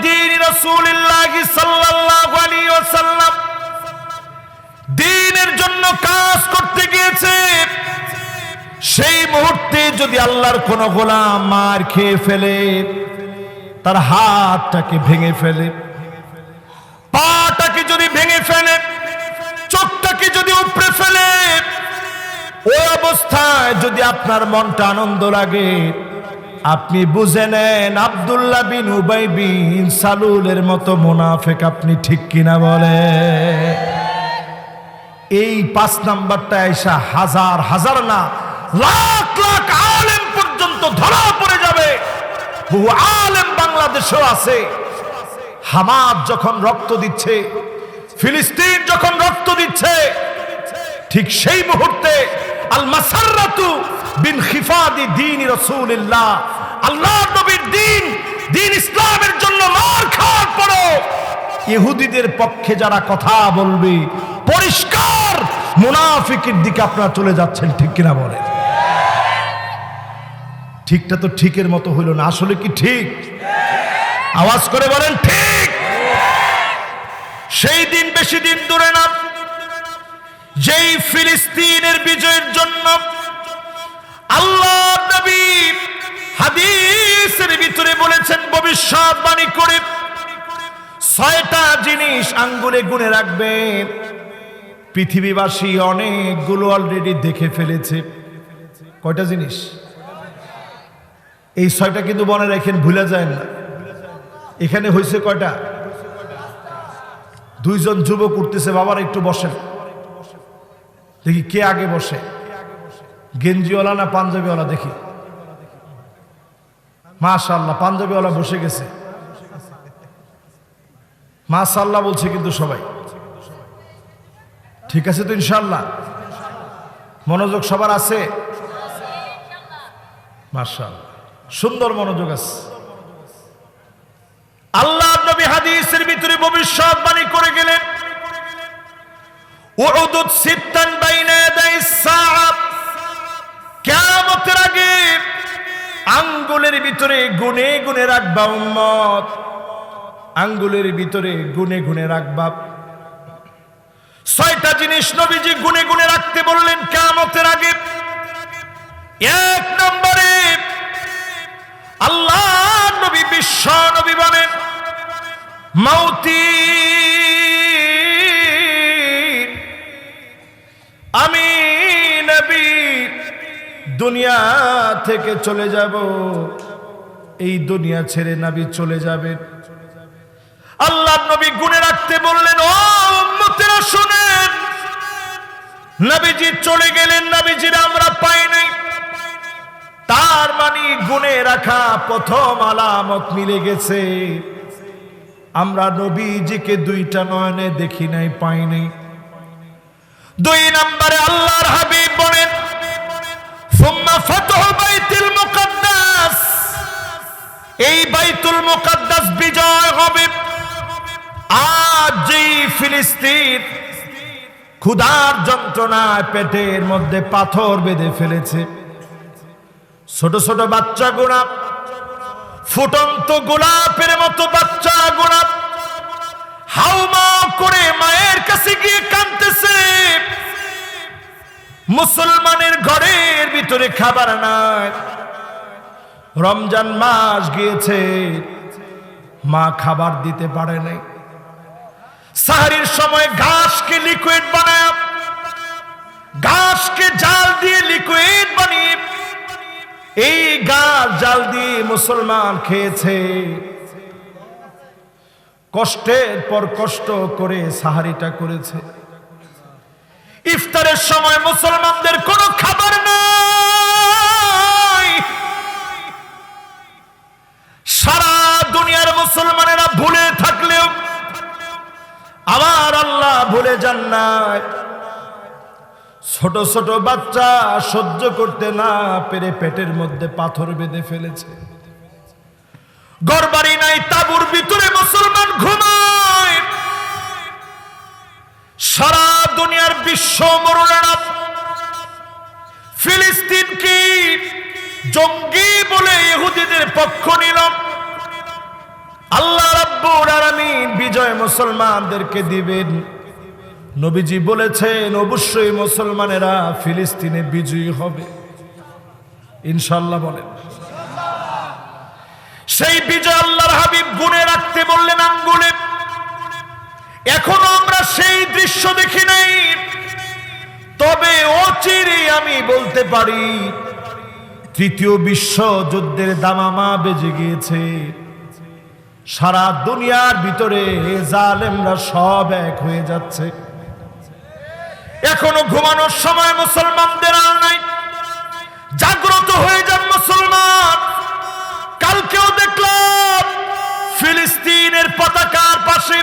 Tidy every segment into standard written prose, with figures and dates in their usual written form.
দ্বীন রাসূলিল্লাহ সাল্লাল্লাহু আলাইহি ওয়াসাল্লাম দ্বীনের জন্য কাজ করতে গিয়েছে, সেই মুহূর্তে যদি আল্লাহর কোন গোলাম মার খেয়ে ফেলে, তার হাতটাকে ভেঙে ফেলে, পাটাকে যদি ভেঙে ফেলে, চোখটাকে যদি উপড়ে ফেলে, ওই অবস্থায় যদি আপনার মনটা আনন্দ লাগে, আপনি বুঝে নেন আব্দুল্লাহ বিন উবাই বিন সালুলের মতো মুনাফিক আপনি, ঠিক কিনা বলে? এই 5 নাম্বারটা এসা হাজার হাজার না লাখ লাখ আলেম পর্যন্ত ধরা পড়ে যাবে। বহু আলেম বাংলাদেশেও আছে। হামাস যখন রক্ত দিচ্ছে, ফিলিস্তিন যখন রক্ত দিচ্ছে, ঠিক সেই মুহূর্তে আল মাসাররাতু বিন খিফাদি দ্বীন রাসূলিল্লাহ, আল্লাহর নবীর দ্বীন ইসলামের জন্য মার খাওয়ার পরও ইহুদিদের পক্ষে যারা কথা বলবে, পরিষ্কার মুনাফিকের দিকে আপনারা চলে যাচ্ছেন, ঠিক কিনা বলেন? ঠিকটা তো ঠিকের মতো হইল না, আসলে কি ঠিক? আওয়াজ করে বলেন ঠিক। সেই দিন বেশি দিন দূরে না, যেই ফিলিস্তিনের বিজয়ের জন্য আল্লাহর নবী হাদিসের ভিতরে বলেছেন, ভবিষ্যৎবাণী করে 6টা জিনিস আঙ্গুলে গুনে রাখবে। পৃথিবীবাসী অনেকগুলো অলরেডি দেখে ফেলেছে। কয়টা জিনিস? এই 6টা কিন্তু মনে রাখেন, ভুলে যায় না। এখানে হয়েছে কয়টা? 2 জন যুবক উঠতেছে, বাবার একটু বসেন, দেখি কে আগে বসে, গেঞ্জিওয়ালা না পাঞ্জাবিওয়ালা, দেখি। মাশাআল্লাহ, পাঞ্জাবিওয়ালা বসে গেছে। মাশাআল্লাহ বলছে কিন্তু সবাই। ঠিক আছে তো ইনশাআল্লাহ? মনোযোগ সবার আছে? মাশাআল্লাহ, সুন্দর মনোযোগ আছে। আল্লাহর নবী হাদিসের ভিতরে ভবিষ্যৎবাণী করে গেলেন, উউদুদ সিত্তান বাইনা ইয়াদাই সাআ, কিয়ামতের আগে আঙ্গুলের ভিতরে গুনে গুনে রাখবা উম্মত, আঙ্গুলের ভিতরে গুনে গুনে রাখবা। 6টা জিনিস নবীজি গুনে গুনে রাখতে বললেন কিয়ামতের আগে। 1 নম্বরে আল্লাহ নবী বিশ্ব নবী বলেন, মাউতি, আমি নবী দুনিয়া থেকে চলে যাব, এই দুনিয়া ছেড়ে নবী চলে যাবেন। আল্লাহ নবী গুনে রাখতে বললেন, ও উম্মতেরা শুনেন, নবীজি চলে গেলেন, নবীজির আমরা পাই নাই। তার মানে গুনে রাখা প্রথম আলামত মিলে গেছে। আমরা নবীজিকে 2টা নয়নে দেখি নাই, পাই নাই। 2 নম্বরে আল্লাহর হাবিব বলেন, সুম্মা ফাতহু বাইতুল মুকাদ্দাস, এই বাইতুল মুকাদ্দাস বিজয় হবে। আজ যেই ফিলিস্তিন ক্ষুধার যন্ত্রণায় পেটের মধ্যে পাথর বেঁধে ফেলেছে, ছোট ছোট বাচ্চা গোলাপ, ফুটন্ত গোলাপের মতো বাচ্চা গোলাপ হাউমা করে মায়ের কাছে গিয়ে কাঁদতেছে। মুসলমানের ঘরের ভিতরে খাবার নাই, রমজান মাস গিয়েছে, মা খাবার দিতে পারে নাই। সাহরির সময় ঘাসকে লিকুইড বানায়, ঘাসকে জাল দিয়ে লিকুইড বানিয়ে এই ঘাস জাল দিয়ে মুসলমান খেয়েছে। কষ্টের পর কষ্ট করে সাহারিটা করেছে। ইফতারের সময় মুসলমানদের কোনো খাবার নাই। সারা দুনিয়ার মুসলমানেরা ভুলে থাকলেও আমার আল্লাহ ভুলে যান না। ছোট ছোট বাচ্চা সহ্য করতে না পেরে পেটের মধ্যে পাথর বেঁধে ফেলেছে। ঘরবাড়ি নাই, তাঁবুর ভিতরে মুসলমান ঘুমায়। সারা দুনিয়ার বিশ্ব মরুনেরা ফিলিস্তিনকে জঙ্গি বলে ইহুদিদের পক্ষ নিল। আল্লাহ বিজয় মুসলমানদেরকে দিবেন। নবীজি বলেছেন অবশ্যই মুসলমানেরা ফিলিস্তিনে বিজয়ী হবে ইনশাআল্লাহ। বলেন সেই বিজয় আল্লাহর হাবিব গুণে রাখতে বললেন আঙ্গুলে। এখনো আমরা সেই দৃশ্য দেখি নাই, তবে অচিরে আমি বলতে পারি তৃতীয় বিশ্বযুদ্ধের দামামা বেজে গিয়েছে। সারা দুনিয়ার ভিতরে জালেমরা সব এক হয়ে যাচ্ছে। এখনো ঘুমানোর সময় মুসলমানদের আর নাই, জাগ্রত হয়ে যান মুসলমান। কালকেও দেখলাম ফিলিস্তিনের পতাকার পাশে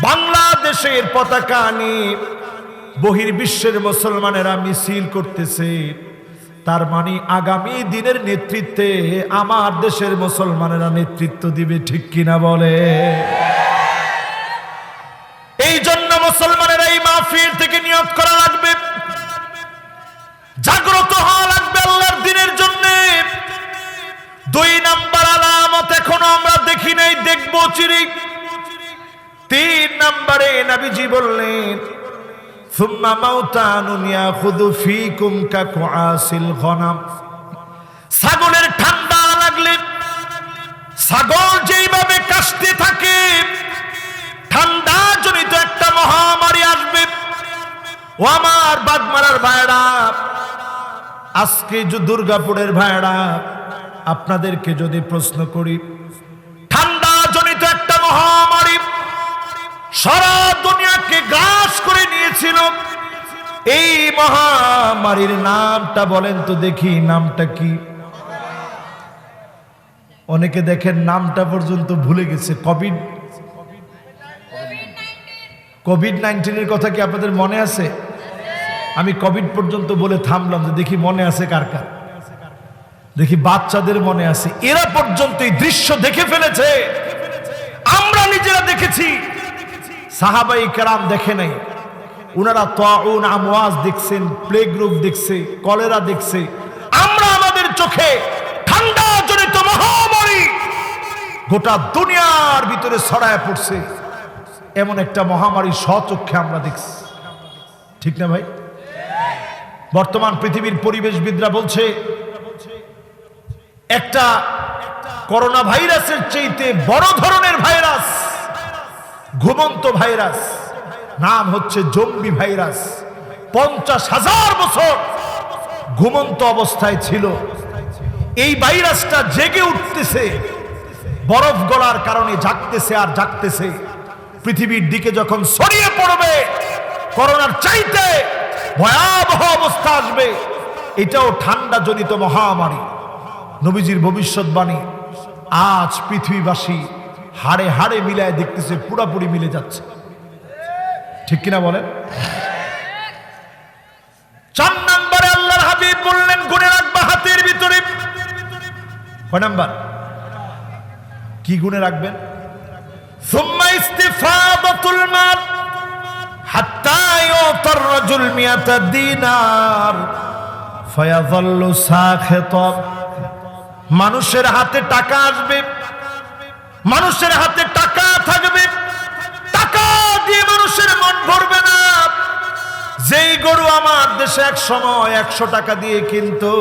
বাংলাদেশের পতাকা নিয়ে বহির্বিশ্বের মুসলমানেরা মিছিল করতেছে। তার মানে আগামী দিনের নেতৃত্বে আমার দেশের মুসলমানেরা নেতৃত্ব দিবে, ঠিক কিনা বলে? এই জন্য মুসলমানেরা এই মাহফিল থেকে নিয়ত করা লাগবে, জাগ্রত হওয়া লাগবে আল্লাহর দ্বীনের জন্য। 2 নাম্বার আলামত এখনো আমরা দেখি নাই, দেখবো চিরি। 3 নম্বরে নবীজি বললেন সুম্মা মাউতানুন ইয়াখুযু ফীকুম কাকুআসিল গনাম। ছাগলের ঠান্ডা লাগলে ছাগল যেইভাবে কাশতে থাকে, ঠান্ডা জনিত একটা মহামারী আসবে। ও আমার বাগমারার ভাইরা, আজকে যে দুর্গাপুরের ভাইরা, আপনাদেরকে যদি প্রশ্ন করি, ঠান্ডা জনিত একটা মহামারী সারা দুনিয়াকে গ্রাস করে নিয়েছিল, এই মহামারীর নামটা বলেন তো দেখি, নামটা কি? অনেকে দেখেন নামটা পর্যন্ত ভুলে গেছে। কোভিড-19 কথা কি আপনাদের মনে আছে? আমি কোভিড পর্যন্ত বলে থামলাম, যে দেখি মনে আছে কার কার। দেখি বাচ্চাদের মনে আছে, এরা পর্যন্ত এই দৃশ্য দেখে ফেলেছে। আমরা নিজেরা দেখেছি, সাহাবাই কেরাম দেখে নাই। উনারা তাউন আমওয়াজ দেখছেন, প্লেগ রোগ দেখছে, কলেরা দেখছে। আমরা আমাদের চোখে ঠান্ডা জনিত মহামারী গোটা দুনিয়ার ভিতরে ছড়ায় পড়ছে, এমন একটা মহামারী স্বচক্ষে আমরা দেখছি, ঠিক না ভাই? বর্তমান পৃথিবীর পরিবেশবিদরা বলছে একটা করোনা ভাইরাসের চাইতে বড় ধরনের ভাইরাস, ঘুমন্ত ভাইরাস, নাম হচ্ছে জম্বি ভাইরাস। 50,000 বছর ঘুমন্ত অবস্থায় ছিল। এই ভাইরাসটা জেগে উঠতেছে, বরফ গলার কারণে জাগতেছে আর জাগতেছে। পৃথিবীর দিকে যখন ছড়িয়ে পড়বে, করোনার চাইতে ভয়াবহ অবস্থা আসবে। এটাও ঠান্ডা জনিত মহামারী। নবীজির ভবিষ্যৎবাণী আজ পৃথিবীবাসী হাড়ে হাড়ে মিলায় দেখতেছে, পুরাপুরি মিলে যাচ্ছে, ঠিক কিনা বলেন? 4 নম্বরে আল্লাহর হাবিব বললেন গুণে রাখবা হাতের ভিতরে। কয় নাম্বার? কি গুণে রাখবেন? সুম্মা ইস্তিফাদাতুল মাল হাত্তা ইউতার রাজুল 100 দিনার ফায়াযাল্লু সাখিতা। মানুষের হাতে টাকা আসবে, মানুষের হাতে টাকা থাকবে, টাকা দিয়ে মানুষের মন ভরবে না। যেই গরু আমার দেশে এক সময় 100 টাকা দিয়ে কিনতো,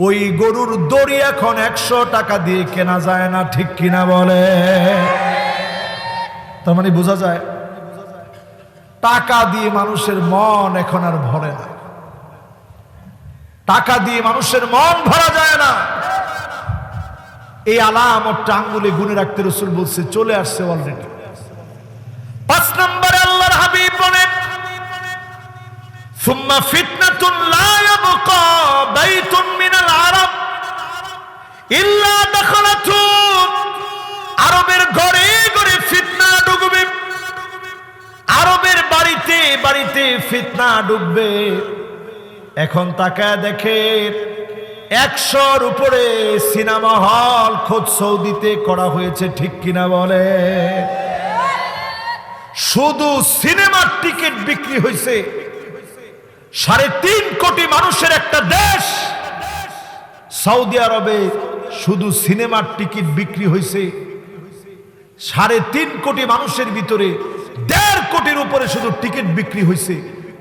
ওই গরুর দড়ি এখন 100 টাকা দিয়ে কেনা যায় না, ঠিক কিনা বলে? তার মানে বোঝা যায় টাকা দিয়ে মানুষের মন এখন আর ভরে না। টাকা দিয়ে মানুষের মন ভরা যায় না। এই আলামতটা আঙ্গুলে গুনে রাখতে রাসূল বলছে, চলে আসছে অলরেডি। 5 নম্বরে আল্লাহর হাবিব বলেন সুম্মা ফিতনাতুন লা ইয়াবকা বাইতুন মিনাল আরব ইল্লা দাখালাতু। আরবের ঘরে ঘরে ফিতনা ঢুকবে, আরবের বাড়িতে বাড়িতে ফিতনা ঢুকবে। এখন তাকায় দেখে 100-র উপরে সিনেমা হল খোদ সৌদিতে করা হয়েছে, ঠিক কিনা বলে? শুধু সিনেমার টিকিট বিক্রি হয়েছে 3.5 কোটি মানুষের একটা দেশ সৌদি আরবে। শুধু সিনেমার টিকিট বিক্রি হয়েছে 3.5 কোটি মানুষের ভিতরে 1.5 কোটির উপরে শুধু টিকিট বিক্রি হয়েছে।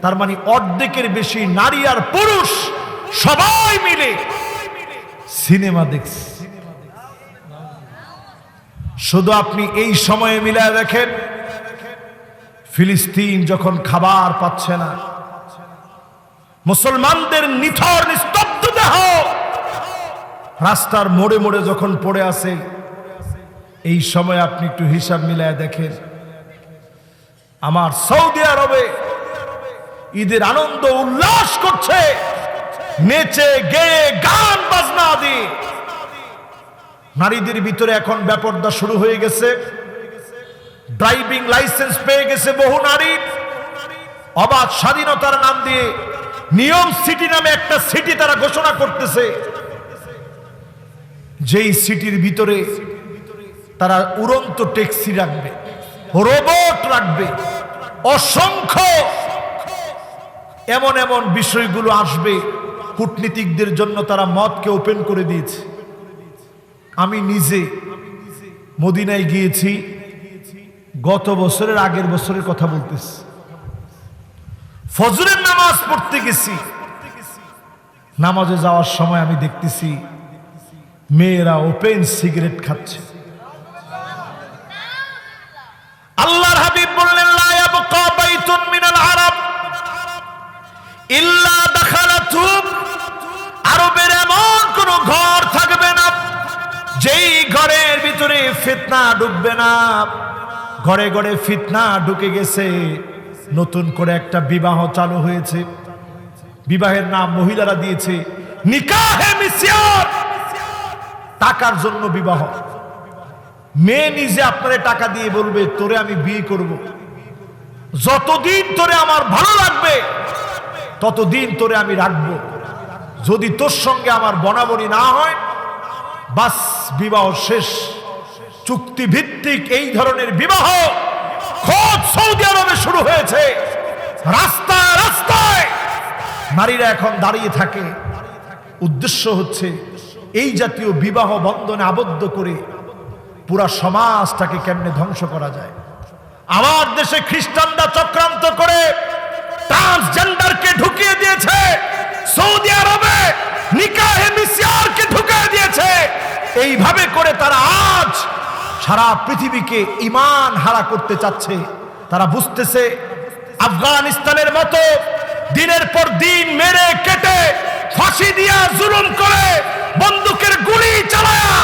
তার মানে অর্ধেকের বেশি নারী আর পুরুষ সবাই মিলে সিনেমা দেখছে। শুধু আপনি এই সময়ে মিলায় দেখেন, ফিলিস্তিন যখন খাবার পাচ্ছে না, মুসলমানদের নিথর নিস্তব্ধ দেহ রাস্তার মোড়ে মোড়ে যখন পড়ে আছে, এই সময় আপনি একটু হিসাব মিলায় দেখেন, আমার সৌদি আরবে ঈদের আনন্দ উল্লাস করছে, নেচে গেয়ে গান বাজনা দিয়ে। নারীদের ভিতরে এখন ব্যাপারটা শুরু হয়ে গেছে। ড্রাইভিং লাইসেন্স পেয়ে গেছে বহু নারী। অবাধ স্বাধীনতার নাম দিয়ে নিয়ম সিটি নামে একটা সিটি তারা ঘোষণা করতেছে, যেই সিটির ভিতরে তারা উড়ন্ত ট্যাক্সি রাখবে, রোবট রাখবে, অসংখ্য এমন এমন বিষয়গুলো আসবে। কূটনীতিকদের জন্য তারা মদকে ওপেন করে দিয়েছে। আমি নিজে মদিনায় গিয়েছি, গত বছরের আগের বছরের কথা বলতেছি। ফজরের নামাজ পড়তে গেছি, নামাজে যাওয়ার সময় আমি দেখতেছি মেয়েরা ওপেন সিগারেট খাচ্ছে। আল্লাহর হাবিব বললেন, লা ইয়াবকা বাইতুন মিনাল আরব ইল্লা দাখালাতু, আরবের এমন কোন ঘর থাকবে না যেই ঘরের ভিতরে ফিতনা ঢুকবে না। ঘরে ঘরে ফিতনা ঢুকে গেছে। নতুন করে একটা বিবাহ চালু হয়েছে। বিবাহের নাম মহিলারা দিয়েছে নিকাহে মিসিয়াত, টাকার জন্য বিবাহ। মেয়ে নিজে আপনারে টাকা দিয়ে বলবে, তোরে আমি বিয়ে করব, যতদিন তোরে আমার ভালো লাগবে ততদিন তোরে আমি রাখবো, যদি তোর সঙ্গে আমার বনাবনি না হয় বাস বিবাহ শেষ। চুক্তি ভিত্তিক এই ধরনের বিবাহ খোদ সৌদি আরবে শুরু হয়েছে। রাস্তায় রাস্তায় নারীরা এখন দাঁড়িয়ে থাকে। উদ্দেশ্য হচ্ছে এই জাতীয় বিবাহ বন্ধনে আবদ্ধ করে পুরা সমাজটাকে কেমনে ধ্বংস করা যায়। আমার দেশে খ্রিস্টানরা চক্রান্ত করে ট্রান্সজেন্ডারকে ঢুকিয়ে দিয়েছে, সৌদি আরবে নিকাহে মিসিয়ারকে ঢুকিয়ে দিয়েছে। এইভাবে করে তারা আজ সারা পৃথিবীকে ঈমান হারা করতে চাচ্ছে। তারা বুঝতেছে আফগানিস্তানের মতো দিনের পর দিন মেরে কেটে ফাঁসি দিয়া জুলুম করে বন্দুকের গুলি চালায়া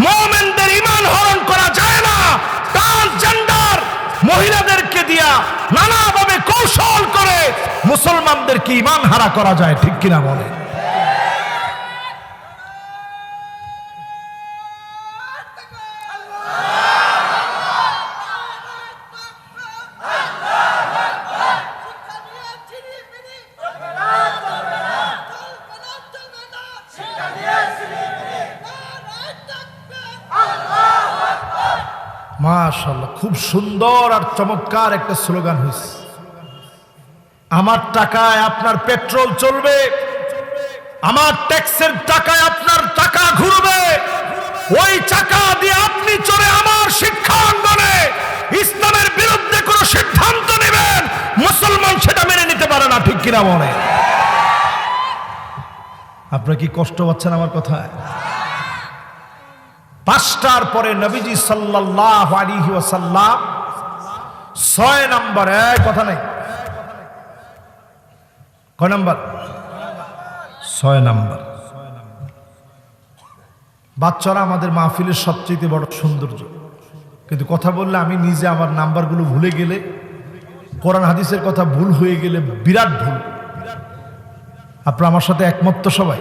মুমিনদের ঈমান হরণ করা যায় না। ট্রান্সজেন্ডার মহিলাদেরকে দিয়া নানাভাবে কৌশল করে মুসলমানদেরকে ঈমান হারা করা যায়, ঠিক কিনা বলে? মাশাআল্লাহ, খুব সুন্দর আর চমৎকার একটা স্লোগান হয়েছে। আমার টাকায় আপনার পেট্রোল চলবে, আমার ট্যাক্সের টাকায় আপনার টাকা ঘুরবে, ওই টাকা দিয়ে আপনি চলে আমার শিক্ষা অঙ্গনে ইসলামের বিরুদ্ধে কোন সিদ্ধান্ত নেবেন, মুসলমান সেটা মেনে নিতে পারে না, ঠিক কিনা বলে? আপনারা কি কষ্ট পাচ্ছেন আমার কথায়? 5টার পরে নবীজি সাল্লাল্লাহু আলাইহি ওয়াসাল্লাম 6 নম্বর, কথা নাই, কয় নাম্বার? 6 নাম্বার। বাচ্চারা আমাদের মাহফিলের সবচেয়ে বড় সৌন্দর্য, কিন্তু কথা বললে আমি নিজে আমার নাম্বারগুলো ভুলে গেলে, কোরআন হাদিসের কথা ভুল হয়ে গেলে বিরাট ভুল। আপনারা আমার সাথে একমত তো সবাই?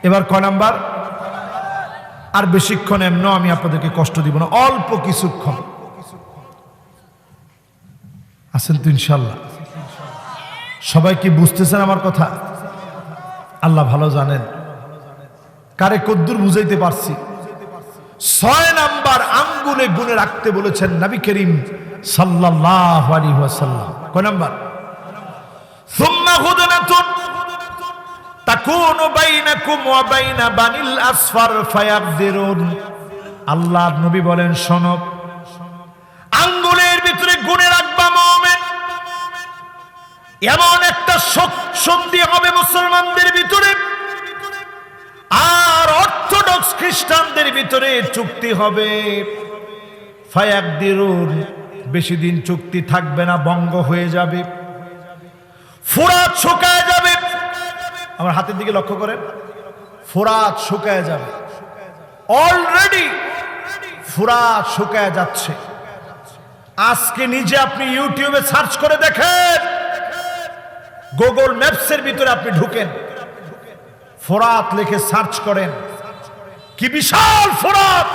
এবার কয় নাম্বার? আর বেশিক্ষণ এমন আমি আপনাদেরকে কষ্ট দিব না, অল্প কিছুক্ষণ আছেন তো ইনশাল্লাহ? সবাই কি বুঝতেছেন আমার কথা? আল্লাহ ভালো জানেন কারে কদ্দুর বুঝাইতে পারছি। 6 নাম্বার আঙ্গুলে গুনে রাখতে বলেছেন নবী করিম সাল্লাল্লাহু আলাইহি ওয়াসাল্লাম। কয় নাম্বার? সুম্মা হুদনাতুন তাকুনু বাইনাকুম ওয়া বাইনা বানিল আসফার ফায়াকদিরুন আল্লাহর নবী বলেন, শোনো, আঙ্গুলের ভিতরে গুণে রাখবা মুমিন। এমন একটা সন্ধি হবে মুসলমানদের ভিতরে আর অর্থোডক্স খ্রিস্টানদের ভিতরে চুক্তি হবে। ফায়াকদিরুন, বেশি দিন চুক্তি থাকবে না, ভঙ্গ হয়ে যাবে, ফোরাত শুকায় যাবে। আমার হাতের দিকে লক্ষ্য করেন, ফোরাত শুকায় যাবে, অলরেডি ফোরাত শুকায় যাচ্ছে। আজকে নিজে আপনি ইউটিউবে সার্চ করে দেখেন, গুগল ম্যাপসের ভিতরে আপনি ঢুকেন, ফোরাত লিখে সার্চ করেন, কি বিশাল ফোরাত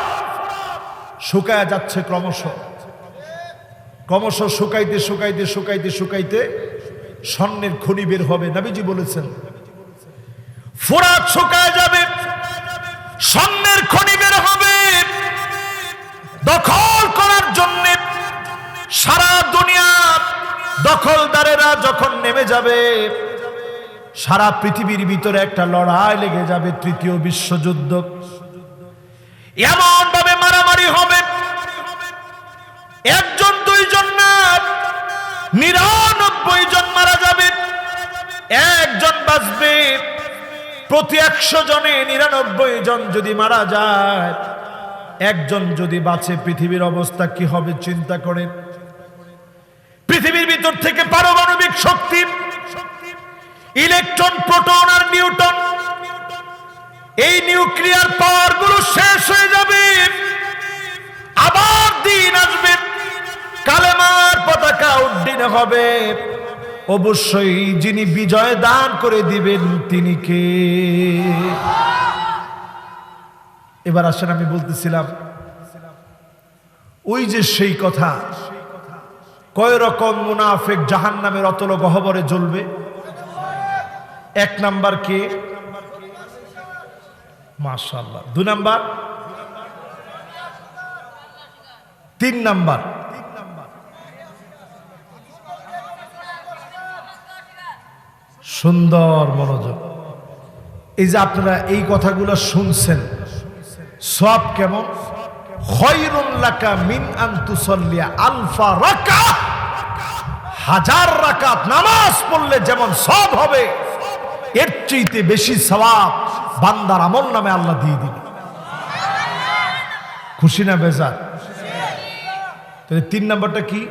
শুকায় যাচ্ছে ক্রমশ ক্রমশ, শুকাইতে শুকাইতে শুকাইতে শুকাইতে স্বর্ণের খনি বের হবে। নবীজি বলেছেন, ফোরাত শুকায় যাবে, স্বর্ণের খনি বের হবে। দখল করার জন্য সারা দুনিয়া দখলদারেরা যখন নেমে যাবে, সারা পৃথিবীর ভিতরে একটা লড়াই লেগে যাবে, তৃতীয় বিশ্বযুদ্ধ। এমন ভাবে মারামারি হবে, একজন দুইজন না, 99 জন মারা যাবে, একজন বাঁচবে। প্রতি 100 জনে 99 জন যদি মারা যায়, একজন যদি বাঁচে, পৃথিবীর অবস্থা কি হবে চিন্তা করেন। পৃথিবীর ভিতর থেকে পারমাণবিক শক্তি, ইলেকট্রন, প্রোটন আর নিউটন, এই নিউক্লিয়ার পাওয়ার গুলো শেষ হয়ে যাবে। আবার দিন আসবে, কালেমার পতাকা উড্ডীন হবে। অবশ্যই যিনি বিজয় দান করে দিবেন তিনি কে? এবার আসেন, আমি বলতেছিলাম ওই যে সেই কথা, কয় রকম মুনাফিক জাহান্নামের অতল গহ্বরে জ্বলবে। 1 নাম্বার কে? মাশাআল্লাহ। 2 নাম্বার, 3 নাম্বার, সুন্দর মনোযোগ। এই যে আপনারা এই কথাগুলো শুনছেন, সব কেমন? খায়রুন লাকা মিন আন তুসাল্লিয়া আলফা রাকাত, 1000 রাকাত নামাজ পড়লে যেমন সব হবে, এর চাইতে বেশি সওয়াব বান্দার আমল নামে আল্লাহ দিয়ে দিবে। খুশি না বেজার? তাহলে 3 নাম্বারটা কি?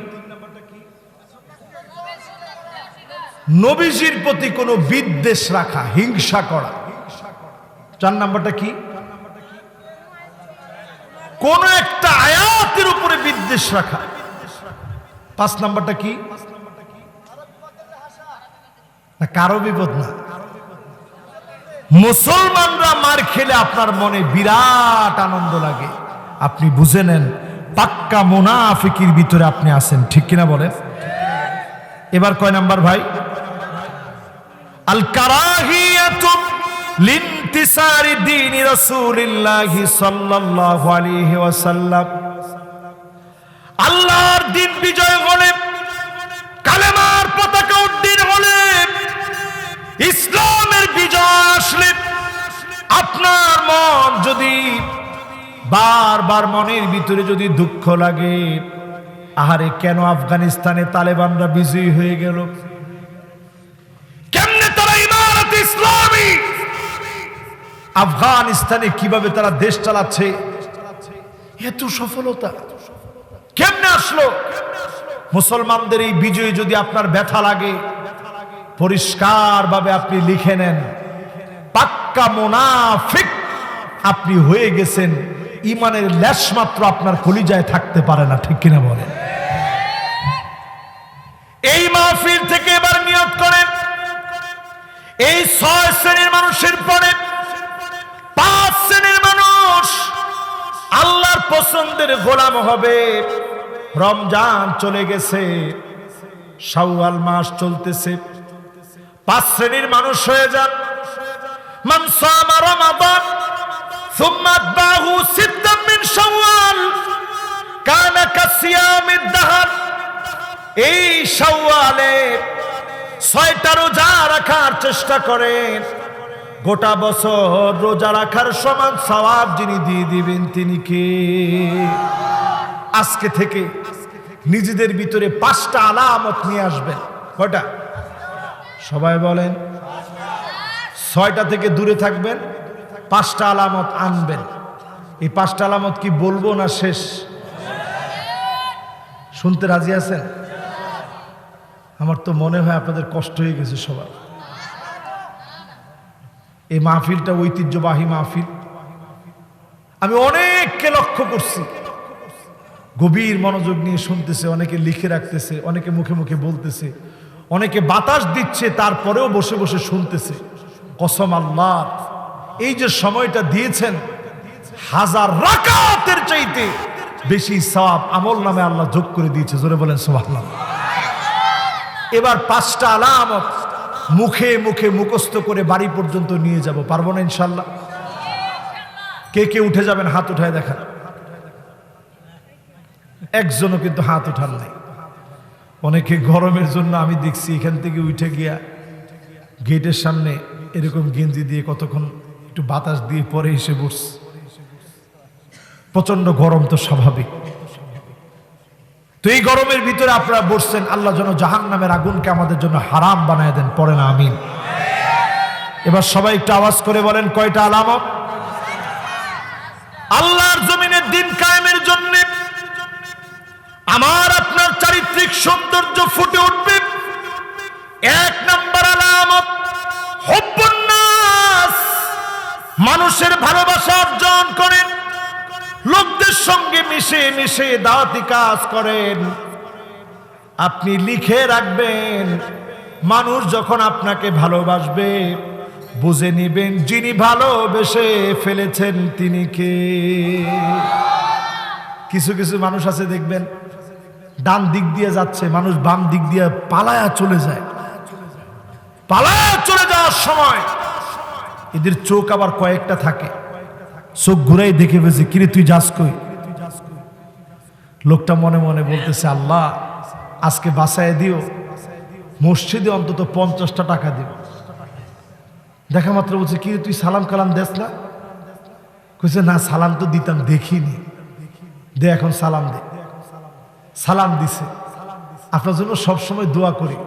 নবীজির প্রতি কোনো বিদ্বেষ রাখা, হিংসা করা। 4 নাম্বারটা কি? কোন একটা আয়াতের উপরে বিদ্বেষ রাখা। 5 নাম্বারটা কি? না, কারো বিপদ না। মুসলমানরা মার খেলে আপনার মনে বিরাট আনন্দ লাগে, আপনি বুঝে নেন পাক্কা মুনাফিকির ভিতরে আপনি আছেন, ঠিক কিনা বলেন? এবার কয় নাম্বার ভাই? আল কারাহিয়াতু লিনতিসারি দীনি রাসূলিল্লাহি সাল্লাল্লাহু আলাইহি ওয়াসাল্লাম। আল্লাহর দ্বীন বিজয় হলে, কালেমার পতাকা উড্ডীন হলে, ইসলামের বিজয় আসলে, আপনার মন যদি বারবার মনের ভিতরে যদি দুঃখ লাগে, আহারে কেন আফগানিস্তানে তালেবানরা বিজয়ী হয়ে গেল, কেমনে তারা ইমারত ইসলামী আফগানিস্তানে কিভাবে তারা দেশ চালাচ্ছে, এত সফলতা কেমনে আসলো? মুসলমানদের এই বিজয় যদি আপনার ব্যথা লাগে, পরিষ্কার ভাবে আপনি লিখে নেন, পাক্কা মুনাফিক আপনি হয়ে গেছেন। ইমানের লেশ মাত্র আপনার কলিজায় থাকতে পারে না, ঠিক কিনা বলেন? এই মাহফিল থেকে এবার নিয়ত করেন, এই 6 শ্রেণীর মানুষের পরে 5 শ্রেণীর মানুষ আল্লাহর পছন্দের গোলাম হবে। রমজান চলে গেছে, শাওয়াল মাস চলতেছে, 5 শ্রেণীর মানুষ হয়ে যান। মান সামা রমাদান সুম্মা আতবাহু সিত্তাম মিন শাওয়াল কানা কাসিয়ামিদ দাহর। এই শাওয়ালে 6টা রোজা রাখার চেষ্টা করেন, গোটা বছর রোজা রাখার সমান সওয়াব যিনি দিয়ে দিবেন তিনি কে? আজকে থেকে নিজেদের ভিতরে 5টা আলামত নিয়ে আসবেন। কয়টা? সবাই বলেন। 6টা থেকে দূরে থাকবেন, 5টা আলামত আনবেন। এই 5টা আলামত কি বলবো না শেষ? শুনতে রাজি আছেন? আমার তো মনে হয় আপনাদের কষ্ট হয়ে গেছে সবার। এই মাহফিলটা ঐতিহ্যবাহী মাহফিল। আমি অনেককে লক্ষ্য করছি, গভীর মনোযোগ নিয়ে শুনতেছে, অনেকে লিখে রাখতেছে, অনেকে মুখে মুখে বলতেছে, অনেকে বাতাস দিচ্ছে, তারপরেও বসে বসে শুনতেছে। কসম আল্লাহর, এই যে সময়টা দিয়েছেন, 1000 রাকাতের চাইতে বেশি সওয়াব আমল নামে আল্লাহ যোগ করে দিয়েছে। জোরে বলেন সুবহানাল্লাহ। এবার 5টা আলামত মুখে মুখে মুখস্থ করে বাড়ি পর্যন্ত নিয়ে যাব। পারবো না ইনশাল্লাহ? কে কে উঠে যাবেন হাত উঠায় দেখান। একজনও কিন্তু হাত উঠান নাই। অনেকে গরমের জন্য আমি দেখছি এখান থেকে উঠে গিয়া গেটের সামনে এরকম গেঞ্জি দিয়ে কতক্ষণ একটু বাতাস দিয়ে পরে এসে বসছে। প্রচন্ড গরম তো স্বাভাবিক। তো এই গরমের ভিতরে আপনারা বসছেন, আল্লাহ যেন জাহান্নামের আগুনকে আমাদের জন্য হারাম বানায় দেন। পড়েন আমিন। এবার সবাই একটু আওয়াজ করে বলেন কয়টা আলামত? আল্লাহর জমিনের দিন কায়েমের জন্য আমার আপনার চারিত্রিক সৌন্দর্য ফুটে উঠবে। 1 নম্বর আলামত হুব্বুন নাস, মানুষের ভালোবাসা অর্জন করেন, লোকদের সঙ্গে মিশে মিশে দাওয়াতি কাজ করেন। আপনি লিখে রাখবেন, মানুষ যখন আপনাকে ভালোবাসবে বুঝে নিবেন যিনি ভালোবেসে ফেলেছেন তিনি কে। কিছু কিছু মানুষ আছে দেখবেন, ডান দিক দিয়ে যাচ্ছে, মানুষ বাম দিক দিয়ে পালায়া চলে যায়। পালায়া চলে যাওয়ার সময় এদের চোখ আবার কয়েকটা থাকে, চোখ ঘুরাই দেখে ফেলছে, কিরে তুই যাস কই? লোকটা মনে মনে বলতেছে, আল্লাহ আজকে বাসায় দিও, মসজিদে অন্তত 50টা টাকা দিও। দেখা মাত্র বলছে, কিরে তুই সালাম কালাম দেস না? কইছে, না সালাম তো দিতাম, দেখিনি। দে এখন সালাম দে। সালাম দিছে। আপনার জন্য সবসময় দোয়া করি।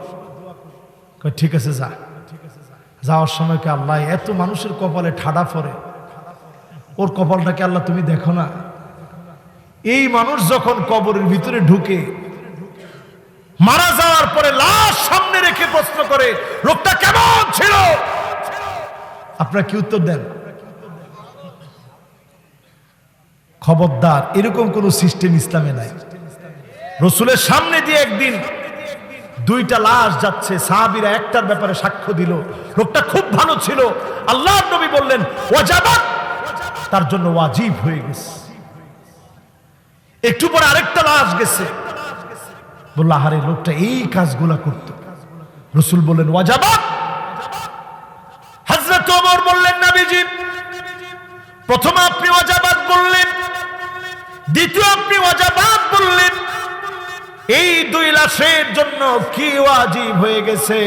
ঠিক আছে যা। যাওয়ার সময় কে আল্লাহ এত মানুষের কপালে ঠাডা পড়ে, ওর কপালটাকে আল্লাহ তুমি দেখো না? এই মানুষ যখন কবরের ভিতরে ঢুকে মারা যাওয়ার পরে লাশ সামনে রেখে প্রশ্ন করে, লোকটা কেমন ছিল? আপনারা কি উত্তর দেন? খবরদার, এরকম কোন সিস্টেম ইসলামে নাই। রসুলের সামনে দিয়ে একদিন 2টা লাশ যাচ্ছে, সাহাবীরা একটার ব্যাপারে সাক্ষ্য দিল, লোকটা খুব ভালো ছিল। আল্লাহর নবী বললেন ওয়াজাবাত, তার জন্য ওয়াজিব হয়ে গেছে। একটু পরে আরেকটা লাশ গেছে, বলল আরে লোকটা এই কাজগুলা করত। রসুল বললেন ওয়াজাবাত। হযরত ওমর বললেন, নবীজি প্রথমে আপনি ওয়াজাবাত বললেন, দ্বিতীয় আপনি ওয়াজাবাত বললেন, এই 2 লাশের জন্য কি ওয়াজিব হয়ে গেছে?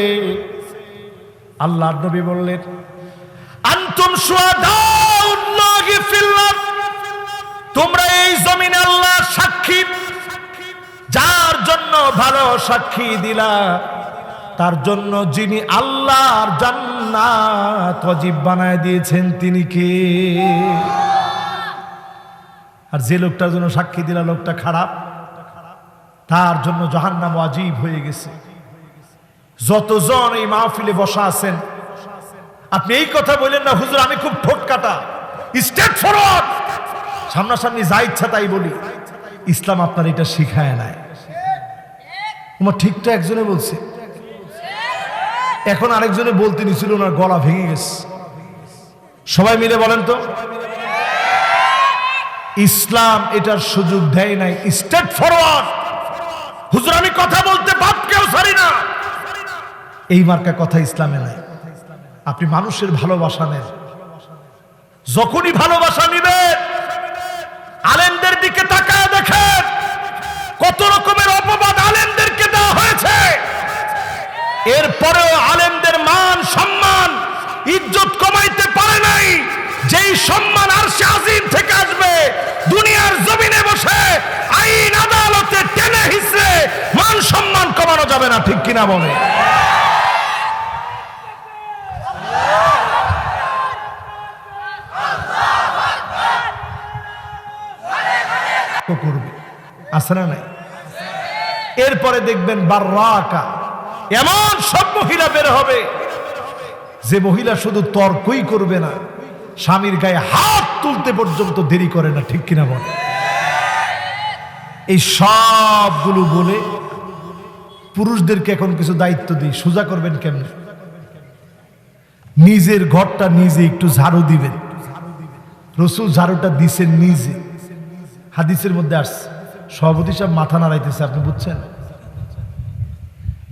আল্লাহর নবী বললেন, আনতুম শুহাদাউল্লাহি ফিল আরদ, তোমরা এই জমিনে আল্লাহর সাক্ষী। যার জন্য ভালো সাক্ষী দিলা, তার জন্য যিনি আল্লাহর জান্নাত ওয়াজিব বানায় দিয়েছেন তিনি কে? আর যে লোকটার জন্য সাক্ষী দিলা লোকটা খারাপ, তার জন্য জাহান্নাম ওয়াজিব হয়ে গেছে। যতজন এই মাহফিলে বসা আছেন, আপনি এই কথা বলেন না হুজুর আমি খুব ঠোঁট কাটা, স্টেট ফরওয়ার্ড, সামনাসামনি যা ইচ্ছা তাই বলি। ইসলাম আপনার এটা শিখায় নাই। আমার ঠিকটা একজনে বলছে, এখন আরেকজনে বলতে নিছিল, ওনার গলা ভেঙে গেছে। সবাই মিলে বলেন তো, ইসলাম এটার সুযোগ দেয় নাই। স্টেট ফরওয়ার্ড, হুজুর আমি কথা বলতে বাপকেও ছাড়ি না, এই মার্কা কথা ইসলামে নাই। আপনি মানুষের ভালোবাসা নেন, যখনই ভালোবাসা নিবেন আলেমদের দিকে তাকায় দেখেন কত রকমের অপবাদ আলেমদেরকে দেওয়া হয়েছে। এরপরেও আলেমদের মান সম্মান ইজ্জত কমাইতে সম্মান আরশে আজিম থেকে আসবে। দুনিয়ার জমিনে বসে আইন আদালতে টেনে হিসড়ে মান সম্মান কমানো যাবে না, ঠিক কিনা বলে? করবে আছে না নাই? এরপরে দেখবেন বাররাকা, এমন সব মহিলা বের হবে যে মহিলা শুধু তর্কই করবে না, স্বামীর গায়ে হাত তুলতে পর্যন্ত দেরি করে না, ঠিক কিনা বলে? এই সবগুলো বলে পুরুষদেরকে এখন কিছু দায়িত্ব দিই। সোজা করবেন কেমনে? নিজের ঘরটা নিজে একটু ঝাড়ু দিবেন। রাসূল ঝাড়ুটা দিছেন নিজে, হাদিসের মধ্যে আসছে। সভাপতি সাহেব মাথা নাড়াইতেছে, আপনি বুঝছেন?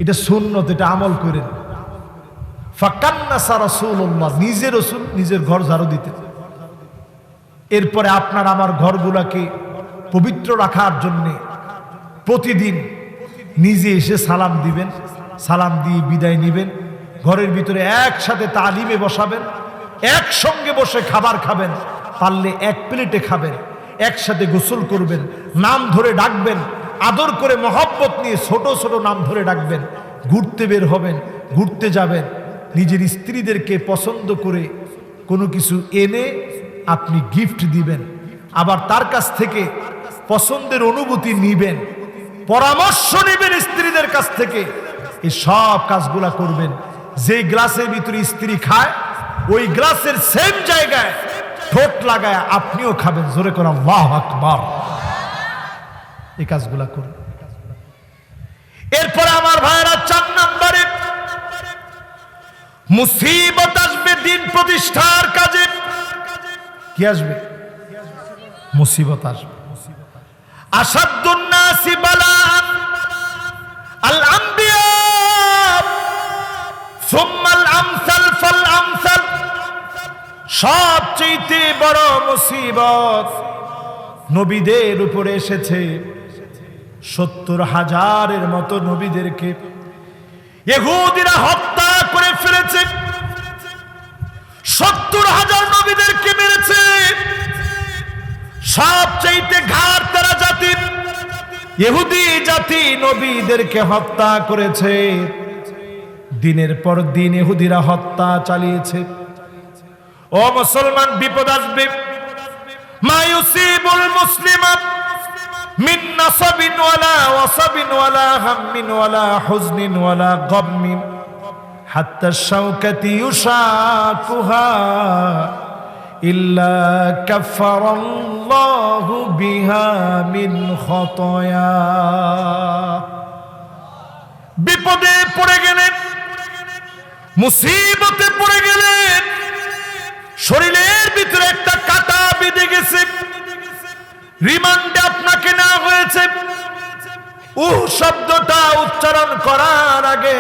এটা সুন্নত, এটা আমল করেন। ফাকান্নাসা রাসূলুল্লাহ, নিজে রাসূল নিজের ঘর ঝাড়ু দিতেন। এরপরে আপনার আমার ঘরগুলাকে পবিত্র রাখার জন্যে প্রতিদিন নিজে এসে সালাম দিবেন, সালাম দিয়ে বিদায় নিবেন। ঘরের ভিতরে একসাথে তালিমে বসাবেন, একসঙ্গে বসে খাবার খাবেন, পারলে এক প্লেটে খাবেন, একসাথে গোসল করবেন, নাম ধরে ডাকবেন, আদর করে মহব্বত নিয়ে ছোট ছোট নাম ধরে ডাকবেন। ঘুরতে বের হবেন, ঘুরতে যাবেন, নিজের স্ত্রীদেরকে পছন্দ করে কোনো কিছু এনে আপনি গিফট দিবেন, আবার তার কাছ থেকে পছন্দের অনুভূতি নিবেন, পরামর্শ নেবেন স্ত্রীদের কাছ থেকে। এই সব কাজগুলা করবেন। যে গ্লাসের ভিতরে স্ত্রী খায় ওই গ্লাসের সেম জায়গায় ঠোঁট লাগায় আপনিও খাবেন। জোরে করে আল্লাহু আকবার। এই কাজগুলা করুন। এরপরে আমার ভাইয়েরা, 4 নম্বরে মুসিবত আসবে দিন প্রতিষ্ঠার কাজে। কি আসবে? মুসিবত আসবে। আসাদুন নাসি বালাআন আল আম্বিয়া সুম্মাল আমসাল ফাল আমসাল। সবচেয়ে বড় মুসিবত নবীদের উপরে এসেছে। 70,000-এর মতো নবীদেরকে ইহুদিরা হত্যা করে ফেলেছে। 70,000 নবীদেরকে মেরেছে। সবচেয়ে ঘাড়-তেরা জাতি ইহুদি জাতি নবীদেরকে হত্যা করেছে। দিনের পর দিন ইহুদিরা হত্যা চালিয়েছে। ও মুসলমান, বিপদ আসবে। মা ইউসিবুল মুসলিমা মিন নাসাবিন ওয়ালা ওয়াসাবিন ওয়ালা হাম্মিন ওয়ালা হুজনিন ওয়ালা গাম্মিন হাত্তা শাওকাতি ইউশাকুহা ইল্লা কাফারাল্লাহু বিহা মিন খাতায়া। বিপদে পড়ে গেলেন, মুসিবতে পড়ে গেলেন, শরীরের ভিতরে একটা কাঁটা বেঁধে গেছে, রিমান্ডে আপনাকে নেওয়া হয়েছে। শব্দটা উচ্চারণ করার আগে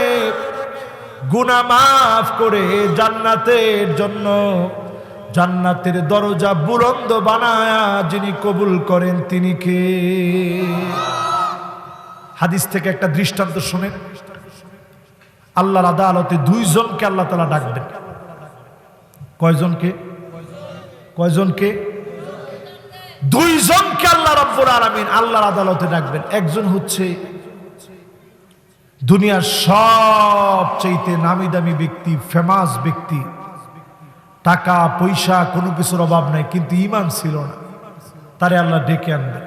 গুনাহ মাফ করে জান্নাতের জন্য জান্নাতের দরজা বুলন্দ বানায়া যিনি কবুল করেন তিনি কে? হাদিস থেকে একটা দৃষ্টান্ত শুনেন। আল্লাহর আদালতে 2 জনকে আল্লাহ তাআলা ডাকবেন। কয়জনকে? কয়জনকে? 2 জনকে আল্লাহ রাব্বুল আলামিন আল্লাহর আদালতে ডাকবেন। একজন হচ্ছে দুনিয়ার সবচেয়ে নামি দামি ব্যক্তি, ফেমাস ব্যক্তি, টাকা পয়সা কোনো কিছুর অভাব নাই, কিন্তু ঈমান ছিল না, তারে আল্লাহ ডেকে আনবেন।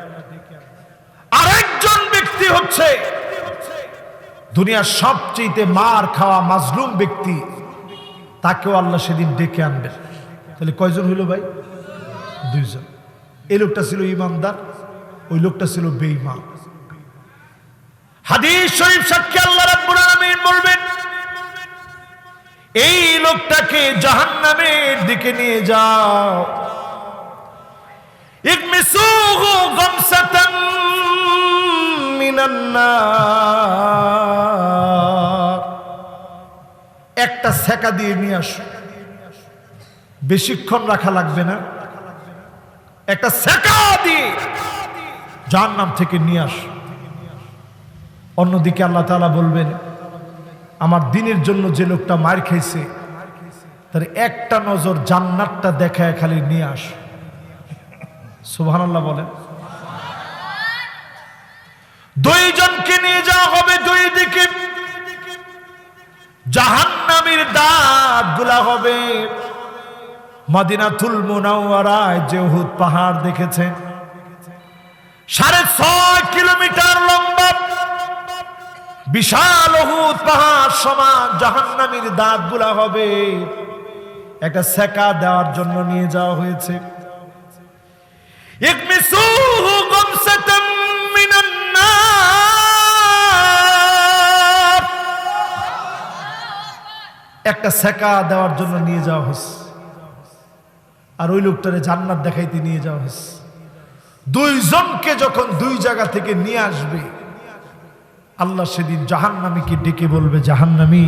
আরেকজন ব্যক্তি হচ্ছে দুনিয়ার সবচেয়ে মার খাওয়া মাজলুম ব্যক্তি, তাকেও আল্লাহ সেদিন ডেকে আনবেন। তাহলে কয়জন হইল ভাই? 2 জন। এই লোকটা ছিল ঈমানদার, ওই লোকটা ছিল বেঈমান। হাদিস শরীফ সাক্ষী আল্লাহ রাব্বুল আলামিন বলবেন, এই লোকটাকে জাহান্নামের দিকে নিয়ে যাও। ইগমিসুহু গামসাতান মিনান নার। একটা সেকা দিয়ে নিয়ে আসো, বেশিক্ষণ রাখা লাগবে না, একটা সেকা দিয়ে জাহান্নাম থেকে নিয়ে আসো। অন্যদিকে আল্লাহ তাআলা বলবেন, আমার দ্বীনের জন্য যে লোকটা মার খেয়েছে তার একটা নজর জান্নাতটা দেখায় খালি নিয়ে আস। সুবহানাল্লাহ বলেন। দুইজনকে নিয়ে যাওয়া হবে দুই দিকে, জাহান্নামীর দাঁতগুলা হবে। মদিনাতুল মুনাওয়ারায় যে উহুদ পাহাড় দেখেছেন, 6.5 কিলোমিটার লম্বা বিশাল উহুদ পাহাড় সমান জাহান্নামীর দাঁতগুলা হবে। একটা সেকা দেওয়ার জন্য নিয়ে যাওয়া হয়েছে। ইকমিসুহু গামসাতাম মিনান নার, একটা সেকা দেওয়ার জন্য নিয়ে যাওয়া হয়েছে। আর ওই লোকটারে জান্নাত দেখাইতে নিয়ে যাওয়া হয়েছে। দুইজনকে যখন দুই জায়গা থেকে নিয়ে আসবে, আল্লাহ সেদিন জাহান্নামীকে ডেকে বলবে, জাহান্নামী,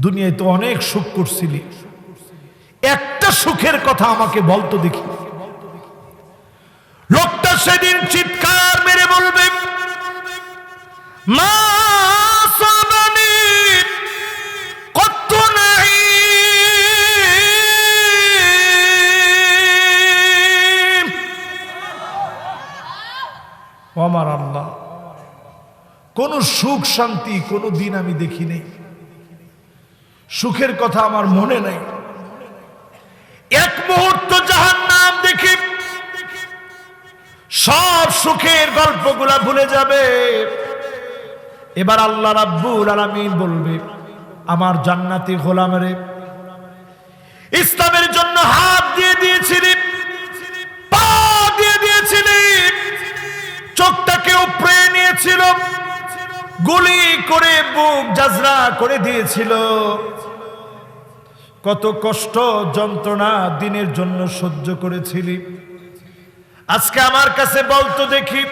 দুনিয়ায় তো অনেক সুখ করছিলি, একটা সুখের কথা আমাকে বলতো দেখি। লোকটা সেদিন চিৎকার মেরে বলবে, মা সাবানি কত নাই, আমার আল্লাহ, কোন সুখ শান্তি কোনো দিন আমি দেখি নেই, সুখের কথা আমার মনে নাই। এক মুহূর্ত জাহান্নাম দেখি সব সুখের গল্পগুলা ভুলে যাবে। এবার আল্লাহ রাব্বুল আলামিন বলবে, আমার জান্নাতি গোলামরে, ইসলামের জন্য হাত দিয়ে দিয়েছিলি, পা দিয়ে দিয়েছিলি, চোখটাকে উপড়ে নিয়েছিল, গুলি করে বুক জাজরা করে দিয়েছিল, কত কষ্ট যন্ত্রণা দিনের জন্য সহ্য করেছিলি। আজকে আমার কাছে বলতো দেখি,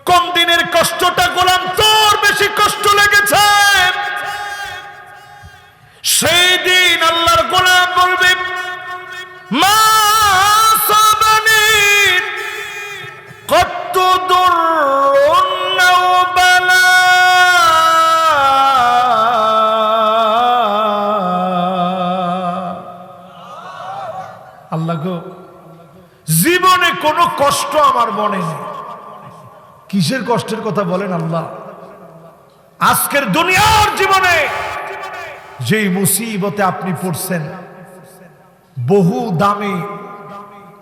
কোন দিনের কষ্টটা গোলাম তোর বেশি কষ্ট লেগেছে? সেই দিন আল্লাহর গোলাম বলবে, মা সাবানি কত দুরুন ওয়া বালা, আল্লাহ গো, জীবনে কোনো কষ্ট আমার মনে নেই। কিসের কষ্টের কথা বলেন আল্লাহ? আজকের দুনিয়ার জীবনে যেই মুসিবতে আপনি পড়ছেন, বহু দামে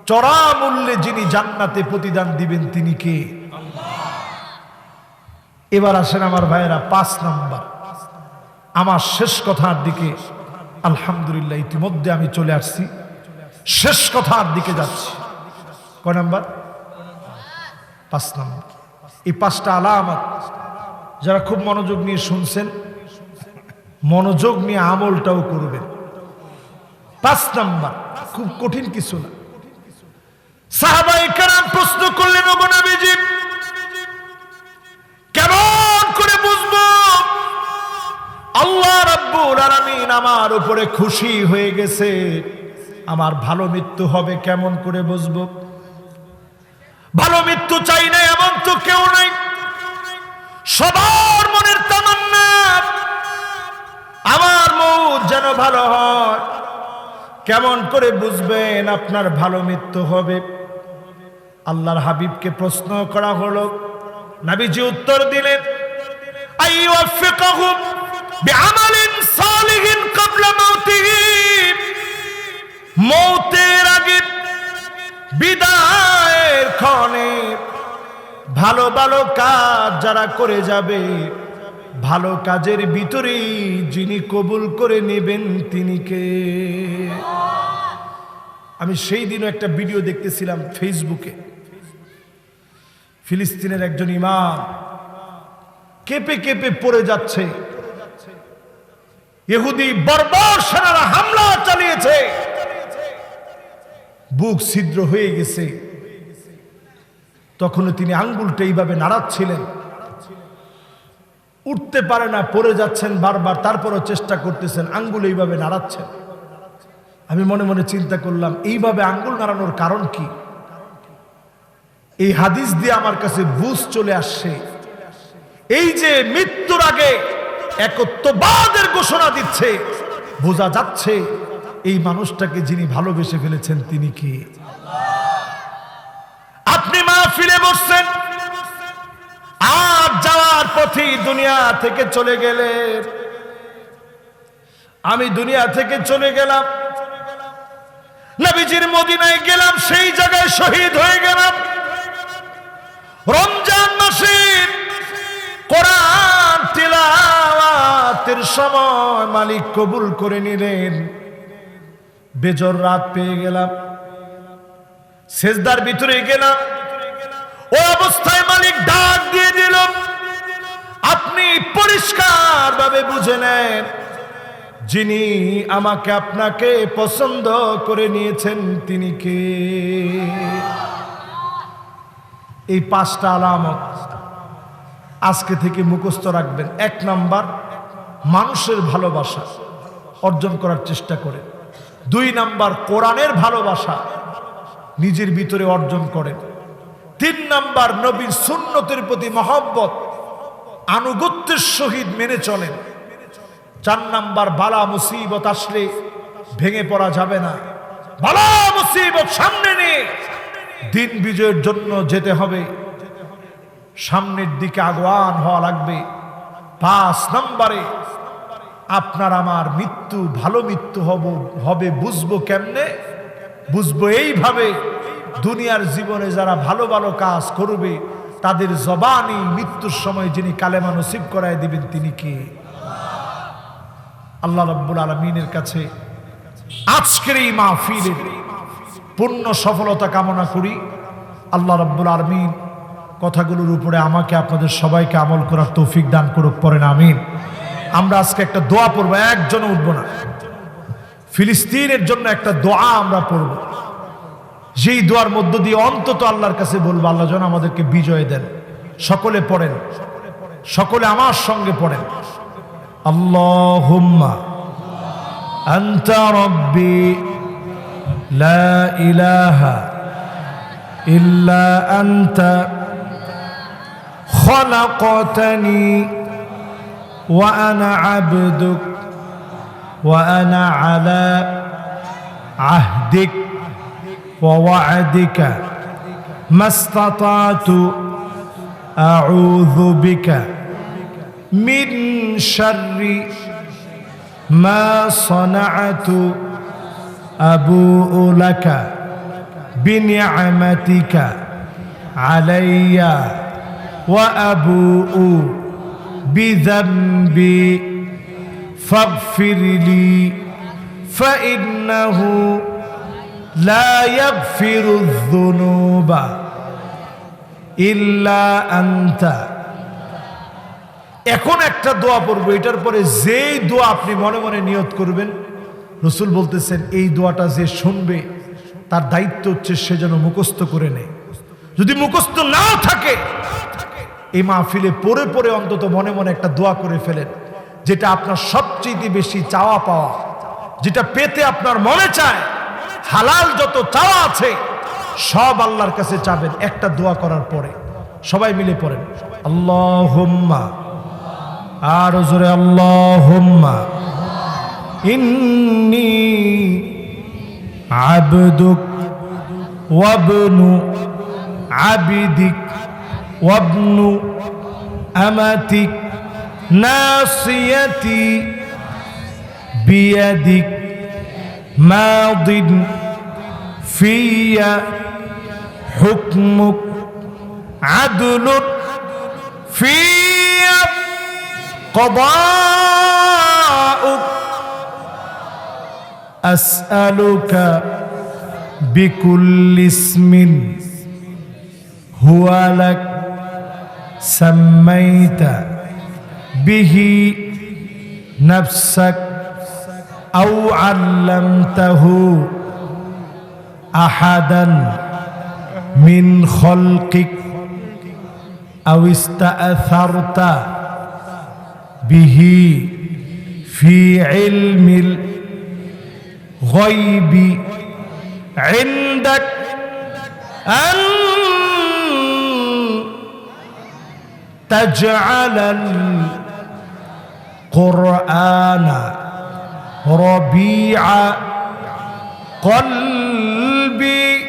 চড়া মূল্যে যিনি জান্নাতে প্রতিদান দিবেন তিনি কে? এবার আসেন আমার ভাইয়েরা, 5 নাম্বার, আমার শেষ কথার দিকে। আলহামদুলিল্লাহ ইতিমধ্যে আমি চলে আসছি, শেষ কথার দিকে যাচ্ছি। কয় নাম্বার? 5 নাম্বার। এই 5টা আলামত যারা খুব মনোযোগ নিয়ে শুনছেন, মনোযোগ নিয়ে আমলটাও করবেন। 5 নাম্বার, খুব কঠিন কিছু না। সাহাবায়ে কেরাম প্রশ্ন করলেন, ওগো নবীজি, কেমন করে বুঝবো আল্লাহ রাব্বুল আলামিন আমার উপরে খুশি হয়ে গেছে, আমার ভালো মৃত্যু হবে, কেমন করে বুঝবো? ভালো মৃত্যু চাই না এমন তো কেউ নাই, সবার মনের তামান্না আমার মৌত যেন ভালো হয়। কেমন করে বুঝবেন আপনার ভালো মৃত্যু হবে? আল্লাহর হাবিবকে প্রশ্ন করা হলো, নবীজি উত্তর দিলেন, আইয়ুফিকাহু বিআমালিন সালিহিন ক্বাবলা মাউতিহি, মৌতের আগে বিদায়ের ক্ষণে ভালো ভালো কাজ যারা করে যাবে, ভালো কাজের ভিতরেই যিনি কবুল করে নেবেন তিনি কে? আমি সেই দিনও একটা ভিডিও দেখতেছিলাম ফেসবুকে, ফিলিস্তিনের একজন ইমাম কেঁপে কেঁপে পড়ে যাচ্ছে, ইহুদি বর্বর সেনারা হামলা চালিয়েছে, বুক ছিদ্র হয়ে গেছে। তখনও তিনি আঙ্গুলটা এইভাবে নাড়াচ্ছিলেন, উঠতে পারে না, পড়ে যাচ্ছেন বারবার, তারপরও চেষ্টা করতেছেন, আঙ্গুল এইভাবে নাড়াচ্ছেন। আমি মনে মনে চিন্তা করলাম, এইভাবে আঙ্গুল নাড়ানোর কারণ কি? এই হাদিস দিয়ে আমার কাছে বুঝ চলে আসছে, এই যে মৃত্যুর আগে একত্ববাদের ঘোষণা দিচ্ছে, বোঝা যাচ্ছে এই মানুষটাকে যিনি ভালোবেসে ফেলেছেন তিনি কি? আপনি মাহফিলে বসছেন, আর যাওয়ার পথে দুনিয়া থেকে চলে গেলেন। আমি দুনিয়া থেকে চলে গেলাম, নবীজির মদিনায় গেলাম, সেই জায়গায় শহীদ হয়ে গেলাম। রমজান মাসে কোরআন তিলাওয়াতের সময় মালিক কবুল করে নিলেন। বেজর রাত পেয়ে গেলাম, সেজদার ভিতরে গেলাম। ও অবস্থায় মালিক ডাক দিয়ে দিল, আপনি পরিষ্কার ভাবে বুঝে নেন, যিনি আমাকে আপনাকে পছন্দ করে নিয়েছেন তিনি কে? এই 5টা আলামত আজকে থেকে মুখস্থ রাখবেন। 1 নাম্বার, মানুষের ভালোবাসা অর্জন করার চেষ্টা করেন। 2 নাম্বার, কোরআনের ভালোবাসা নিজের ভিতরে অর্জন করেন। 3 নাম্বার, নবীর সুন্নতের প্রতি মহব্বত আনুগত্যের সহিত মেনে চলেন। 4 নাম্বার, বালা মুসিবত আসলে ভেঙে পড়া যাবে না, বালা মুসিবত সামনে নিয়ে দিন বিজয়ের জন্য যেতে হবে, সামনের দিকে আগুয়ান হওয়া লাগবে। 5 নাম্বারে, আপনার আমার মৃত্যু ভালো মৃত্যু হবে বুঝবো কেমনে? বুঝবো এইভাবে, দুনিয়ার জীবনে যারা ভালো ভালো কাজ করবে তাদের জবানি মৃত্যুর সময় যিনি কালেমা নসিব করায় দিবেন তিনি কে? আল্লাহ রাব্বুল আলামিনের কাছে আজকের এই মাহফিলের পূর্ণ সফলতা কামনা করি। আল্লাহ রাব্বুল আলামিন কথাগুলোর উপরে আমাকে আপনাদের সবাইকে আমল করার তৌফিক দান করুক, পড়েন আমিন। আমরা আজকে একটা দোয়া পড়বো, একজনও উঠবো না। ফিলিস্তিনের জন্য একটা দোয়া আমরা পড়ব, যেই দোয়ার মধ্য দিয়ে অন্তত আল্লাহর কাছে বলবো আল্লাহ যেন আমাদেরকে বিজয় দেন। সকলে পড়েন, সকলে আমার সঙ্গে পড়েন। আল্লাহুম্মা আনতা রাব্বি লা ইলাহা ইল্লা আনতা খলাকতানি ওয়া আনা আবদুক ওয়া আনা আলা আহদিক ওয়া ওয়া'দিকা মাস্তাতাতু আউযু বিকা মিন শাররি মা সানা'তু আবুউ লাকা বিনি'মাতিকা আলাইয়া ওয়া আবুউ বিযামবি ফাগফিরলি ফাইন্নাহু লা ইয়াগফিরুয যুনুবা ইল্লা আনতা। এখন একটা দোয়া পড়বো, এটার পরে যেই দোয়া আপনি মনে মনে নিয়ত করবেন, রাসূল বলতেছেন এই দোয়াটা যে শুনবে তার দায়িত্ব হচ্ছে সে যেন মুখস্থ করে নেয়। যদি মুখস্থ না থাকে এই মাহফিলে পড়ে পড়ে অন্তত মনে মনে একটা দোয়া করে ফেলেন, যেটা আপনার সবচেয়ে বেশি চাওয়া পাওয়া, যেটা পেতে আপনার মনে চায়। হালাল যত চাওয়া আছে সব আল্লাহর কাছে চাবেন একটা দোয়া করার পরে। সবাই মিলে পড়েন আল্লাহুম্মা, আর জোরে আল্লাহুম্মা ইন্নী আবদুক ওয়াবনু আবিদিক ওয়াবনু আমাতিক নাসিয়াতি বিয়াদিক মাদিন ফিয়া হুকমুক আদলুক ফিয়া قضاؤك أسألك بكل اسم هو لك سميت به نفسك أو علمته أحدا من خلقك أو استأثرت به في علم الغيب عندك أن تجعل القرآن ربيع قلبي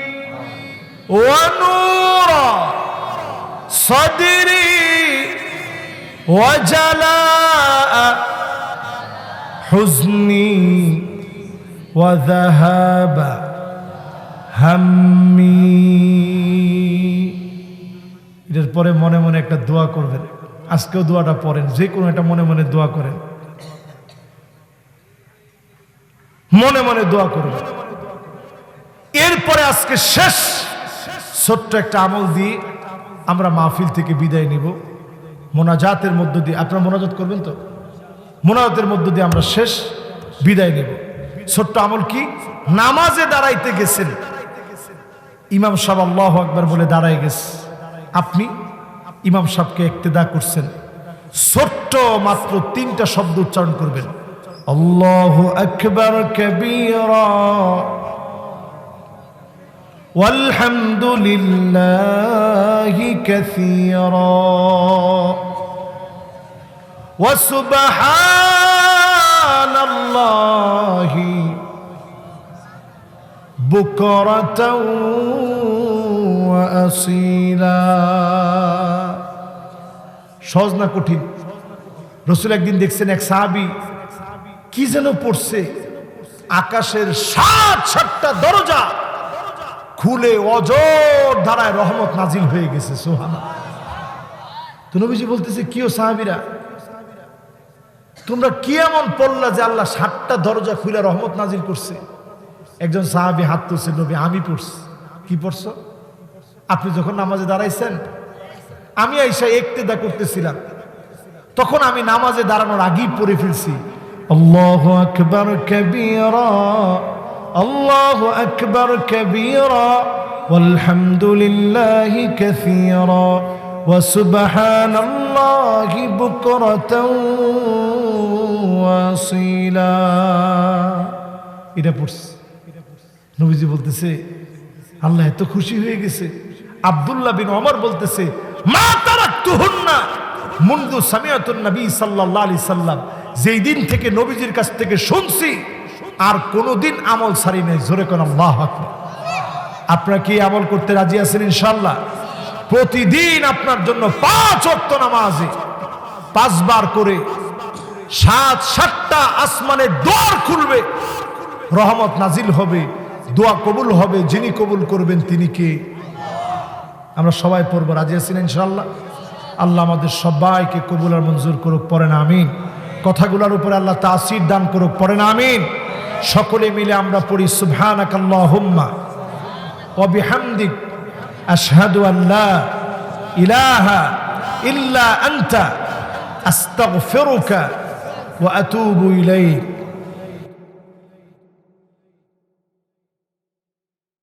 ونور صدري وجلاء حزني وذهاب همي এর পরে মনে মনে একটা দোয়া করবেন আজকেও দোয়াটা পড়েন যে কোনো একটা মনে মনে দোয়া করেন মনে মনে দোয়া করবেন এরপরে আজকে শেষ ছোট্ট একটা আমল দিয়ে আমরা মাহফিল থেকে বিদায় নিব মোনাজাতের মধ্য দিয়ে আপনারা মোনাজাত করবেন তো মোনাজাতের মধ্য দিয়ে আমরা শেষ বিদায় নিব ছোট্ট আমল কি নামাজে দাঁড়াইতে গেছেন ইমাম সাহেব আল্লাহু আকবার বলে দাঁড়ায় গেছে আপনি ইমাম সাহেবকে ইক্তেদা করছেন ছোট্ট মাত্র 3টা শব্দ উচ্চারণ করবেন আল্লাহু আকবার কাবীরা والحمد لله كثيرا وسبحان الله بكرة وأصيلا সহজ না কঠিন রাসূল একদিন দেখছেন এক সাহাবী কি যেন পড়ছে আকাশের 7টা দরজা খুলে অজর ধারায় রহমত নাজিল হয়ে গেছে সুবহানাল্লাহ তো নবীজি বলতেছে কিও সাহাবীরা তোমরা কি এমন পড়লা যে আল্লাহ 7টা দরজা খুলে রহমত নাজিল করছে একজন সাহাবী হাত তুলছে নবী আমি পড়ছি কি পড়ছো আপনি যখন নামাজে দাঁড়াইছেন আমি আয়েশা ইক্তেদা করতেছিলাম তখন আমি নামাজে দাঁড়ানোর আগেই পড়ে ফেলছি আল্লাহু আকবার কাবীরা আল্লাহু আকবার কাবীরা ওয়ালহামদুলিল্লাহি কাসীরা ওয়া সুবহানাল্লাহি বুকরাতাও ওয়া আসীলা এটা পড়ছি নবীজি বলতেছে আল্লাহ এত খুশি হয়ে গেছে আব্দুল্লাহ বিন ওমর বলতেছে মা তারাকতুহুন্না মুনযু সামিআতুন নবী সাল্লাল্লাহু আলাইহি সাল্লাম যেই দিন থেকে নবীজির কাছ থেকে শুনছি আর কোনোদিন আমল ছাড়ি নাই জোরে কোন আল্লাহু আকবার আপনারা কি আমল করতে রাজি আছেন ইনশাআল্লাহ প্রতিদিন আপনার জন্য 5 ওয়াক্ত নামাজে 5 বার করে 7টা আসমানের দ্বার খুলবে রহমত নাজিল হবে দোয়া কবুল হবে যিনি কবুল করবেন তিনি কে আমরা সবাই পড়ব রাজি আছেন ইনশাআল্লাহ আল্লাহ আমাদের সবাইকে কবুল আর মঞ্জুর করুক পড়েন আমিন কথাগুলোর উপরে আল্লাহ তাসির দান করুক পড়েন আমিন সকলে মিলে আমরা পড়ি সুবহানাকাল্লাহুম্মা ওয়া বিহামদিক আশহাদু আন লা ইলাহা ইল্লা আনতা আস্তাগফিরুকা ওয়া আতুবু ইলাইক